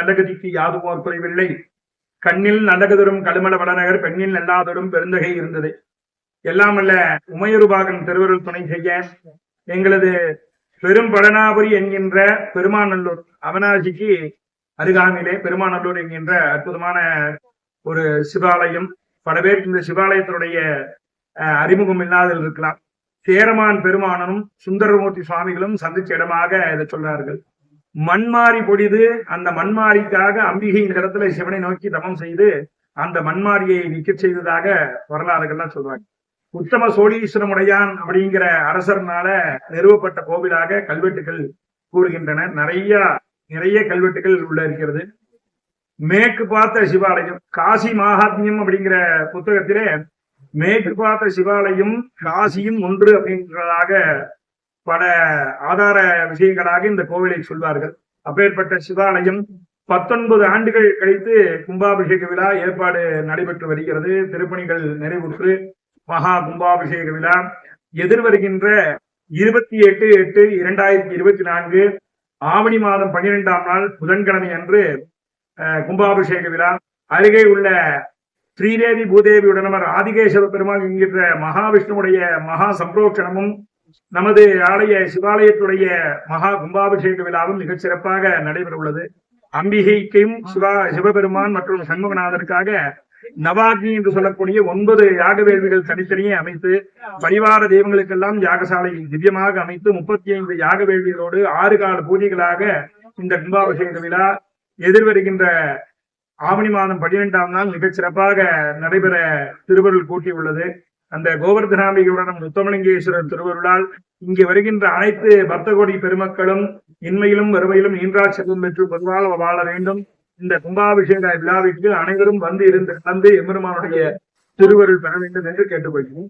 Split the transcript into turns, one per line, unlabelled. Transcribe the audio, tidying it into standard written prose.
நல்லகதிக்கு யாதுமோர் குறைவில்லை. கண்ணில் நல்லகதொரும் கழுமல வளநகர் பெண்ணில் நல்லாதொரும் பெருந்தகை இருந்தது. எல்லாம் அல்ல உமையொருபாகன் திருவருள் துணை செய்ய எங்களது பெரும் படனாபுரி என்கின்ற பெருமாநல்லூர் அவனாசிக்கு அருகாமையிலே பெருமாநல்லூர் என்கின்ற அற்புதமான ஒரு சிவாலயம். பல பேர் இந்த சிவாலயத்தினுடைய அறிமுகம் இல்லாமல் இருக்கலாம். சேரமான் பெருமானனும் சுந்தரமூர்த்தி சுவாமிகளும் சந்திச்ச இடமாக இதை சொல்றார்கள். மண்மாரி பொடிது, அந்த மண்மாரிக்காக அம்பிகை இந்த இடத்துல சிவனை நோக்கி தவம் செய்து அந்த மண்மாரியை நிக்க செய்ததாக வரலாறுகள்லாம் சொல்றாங்க. உத்தம சோழீஸ்வரமுடையான் அப்படிங்கிற அரசர்னால நிறுவப்பட்ட கோவிலாக கல்வெட்டுகள் கூறுகின்றன. நிறைய கல்வெட்டுகள் உள்ள இருக்கிறது. மேற்கு பார்த்த சிவாலயம், காசி மகாத்மியம் அப்படிங்கிற புத்தகத்திலே மேற்கு பார்த்த சிவாலயம் காசியும் ஒன்று அப்படின்றதாக பல ஆதார விஷயங்களாக இந்த கோவிலை சொல்வார்கள். அப்பேற்பட்ட சிவாலயம் 19 ஆண்டுகள் கழித்து கும்பாபிஷேக விழா ஏற்பாடு நடைபெற்று வருகிறது. திருப்பணிகள் நிறைவுற்று மகா கும்பாபிஷேக விழா எதிர்வருகின்ற 28/8/2024 ஆவணி மாதம் 12ஆம் நாள் புதன்கிழமை அன்று கும்பாபிஷேக விழா. அருகே உள்ள ஸ்ரீதேவி பூதேவியுடனவர் ஆதிகேசவ பெருமாள் என்கின்ற மகாவிஷ்ணுடைய மகா சம்பரோட்சணமும் நமது ஆலய சிவாலயத்துடைய மகா கும்பாபிஷேக விழாவும் மிகச் சிறப்பாக நடைபெற உள்ளது. அம்பிகைக்கும் சிவபெருமான் மற்றும் சண்முகநாதருக்காக நவாக்னி என்று சொல்லக்கூடிய 9 யாக வேள்விகள் தனித்தனியே அமைத்து பரிவார தெய்வங்களுக்கெல்லாம் யாகசாலையில் திவ்யமாக அமைத்து 35 யாக வேள்விகளோடு 6 கால பூஜைகளாக இந்த கும்பாபிஷேக விழா எதிர்வருகின்ற ஆவணி மாதம் 12ஆம் நாள் மிகச் சிறப்பாக நடைபெற திருவருள் கூட்டியுள்ளது. அந்த கோவர்தனாம்பிகையுடன் முத்தமலிங்கேஸ்வரர் திருவருளால் இங்கே வருகின்ற அனைத்து பக்தகோடி பெருமக்களும் இன்மையிலும் வறுமையிலும் ஈன்றால் செல்வம் பெற்று பொதுவாக வாழ வேண்டும். இந்த கும்பாபிஷேக விழாவிற்கு அனைவரும் வந்து இருந்து கலந்து எம்பெருமானுடைய திருவருள் பெற வேண்டும் என்று கேட்டுக்கொள்கிறேன்.